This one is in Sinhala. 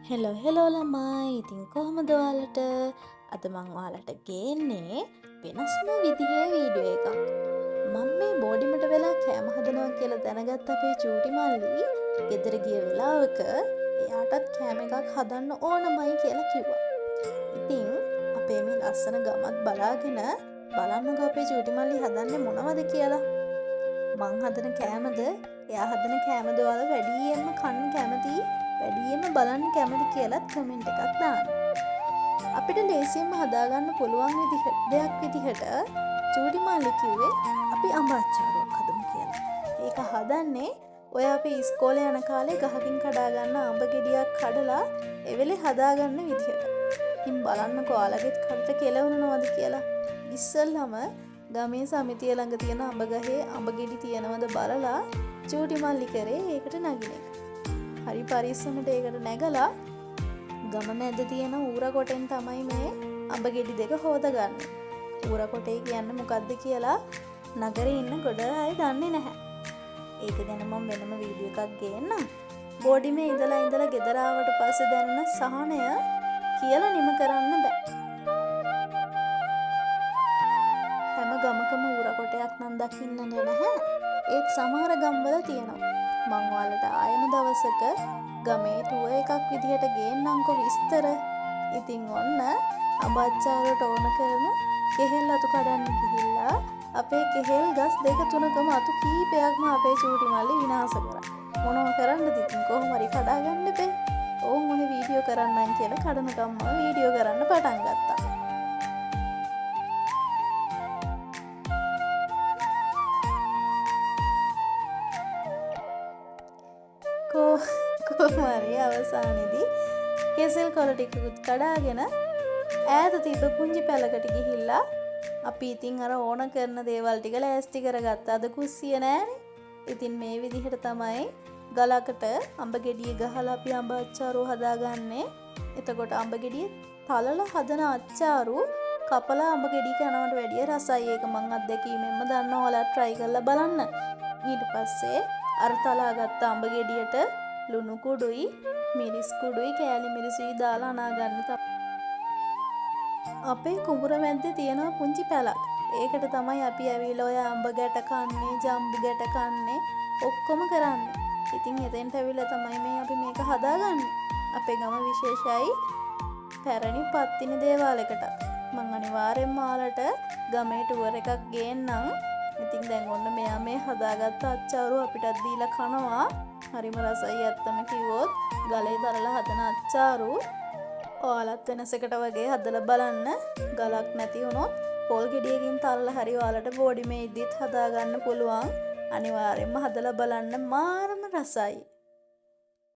හෙලෝ ළමයි. ඉතින් කොහොමද ඔයාලට? අද මං ඔයාලට ගේන්නේ වෙනස්ම විදිහේ වීඩියෝ එකක්. මම මේ බෝඩිමට වෙලා කෑම හදනවා කියලා දැනගත් අපේ චූටි මල්ලි ගෙදර ගිය වෙලාවක එයාටත් කෑම එකක් හදන්න ඕනමයි කියලා කිව්වා. ඉතින් අපේ මේ ලස්සන ගමත් බලාගෙන බලන්නකෝ අපේ චූටි මල්ලි හදන්නේ මොනවද කියලා. මං හදන කෑමද එයා හදන කෑමද ඔයාලා වැඩියෙන්ම කන්න කැමතියි? වැඩියෙන්ම බලන්න කැමති කියලත් කමෙන්ට් එකක් දාන්න. අපිට ලේසියෙන්ම හදාගන්න පුළුවන් දෙයක් විදිහට චූටි මල්ලි කිව්වේ අපි අඹ අච්චාරුවක් හදමු කියලා. ඒක හදන්නේ ඔය අපි ඉස්කෝලේ යන කාලේ ගහකින් කඩා ගන්න අඹ ගෙඩියක් කඩලා එවෙලේ හදාගන්න විදිහට. ඉතින් බලන්නකෝ ඔයාලගෙත් කඩට කෙලවුණනවද කියලා. ඉස්සෙල්ලම ගමේ සමිතිය ළඟ තියෙන අඹ ගහේ අඹ ගෙඩි තියනවද බලලා චූටි මල්ලි කරේ ඒකට නගින එක. හරි පරිස්සමට ඒකට නැගලා ගම මැද තියෙන ඌර කොටෙන් තමයි මේ අඹ ගෙඩි දෙක හොදගන්නේ. ඌර කොටේ කියන්නේ මොකද්ද කියලා නගරේ ඉන්න ගොඩ අය දන්නේ නැහැ. ඒක ගැන මම වෙනම වීඩියෝ එකක් ගේන්නම්. බෝඩිමේ ඉඳලා ගෙදර ආවට පස්සේ දැනෙන සහනය කියලා නිම කරන්න බෑ. හැම ගමකම ඌර කොටයක් නම් දකින්න නැහැ. ඒත් සමහර ගම්වල තියෙනවා. මං ඔයාලට ආයෙම දවසක ගමේ ටුවර් එකක් විදිහට ගේන්නම්කෝ විස්තර. ඉතින් ඔන්න අඹ අච්චාරුවට ඕන කරන කෙහෙල් අතු කඩන්න ගිහිල්ලා අපේ කෙහෙල් ගස් දෙක තුනකම අතු කීපයක්ම අපේ චූටි මල්ලි විනාශ කරා. මොනව කරන්නද ඉතින් කොහොම හරි කඩා ගන්න බෑ. ඕන් මොනේ වීඩියෝ කරන්නම් කියලා කඩනකම්ම වීඩියෝ කරන්න පටන් ගත්තා. කොහොමරි අවසානයේදී කෙසෙල් කොළ ටිකකුත් කඩාගෙන ඈත තිබ්බ පුංචි පැලකට ගිහිල්ලා අපි ඉතින් අර ඕන කරන දේවල් ටික ලෑස්ති කරගත්තා. අද කුස්සිය නෑනේ. ඉතින් මේ විදිහට තමයි ගලකට අඹ ගෙඩිය ගහලා අපි අඹ අච්චාරුව හදාගන්නේ. එතකොට අඹ ගෙඩිය තලලා හදන අච්චාරු කපලා අඹ ගෙඩිය කනවට වැඩිය රසයි. ඒක මං අත්දැකීමෙන්ම දන්නවා. ඔයාලා try කරලා බලන්න. ඊට පස්සේ අර තලාගත්ත අඹ ගෙඩියට ලුණු කුඩුයි මිරිස් කුඩුයි කෑලි මිරිසුයි දාලා අනාගන්න තමයි. අපේ කුඹුර මැද්දේ තියෙන පුංචි පැලක්. ඒකට තමයි අපි ඇවිල්ලා ඔය අඹ ගැට කන්නේ, ජම්බු ගැට කන්නේ ඔක්කොම කරන්නේ. ඉතින් එතෙන්ට ඇවිල්ලා තමයි මේ අපි මේක හදාගන්නේ. අපේ ගම විශේෂයි පැරණි පත්තිනි දේවාලයකට. මං අනිවාර්යෙන්ම ඔයාලට ගමේ ටුවර් එකක් ගේන්නම්. ඉතින් දැන් ඔන්න මෙයා මේ හදාගත්ත අච්චාරුව අපිටත් දීලා කනවා. හරිම රසයි ඇත්තම කිව්වොත්. ගලේ දරලා හදන අච්චාරු ඔයාලත් වෙනසකට වගේ හදලා බලන්න. ගලක් නැති වුණොත් පොල් ගෙඩියකින් තල්ලා හරි ඔයාලට බෝඩිමේ ඉද්දිත් හදාගන්න පුළුවන්. අනිවාර්යෙන්ම හදලා බලන්න. මාරම රසයි.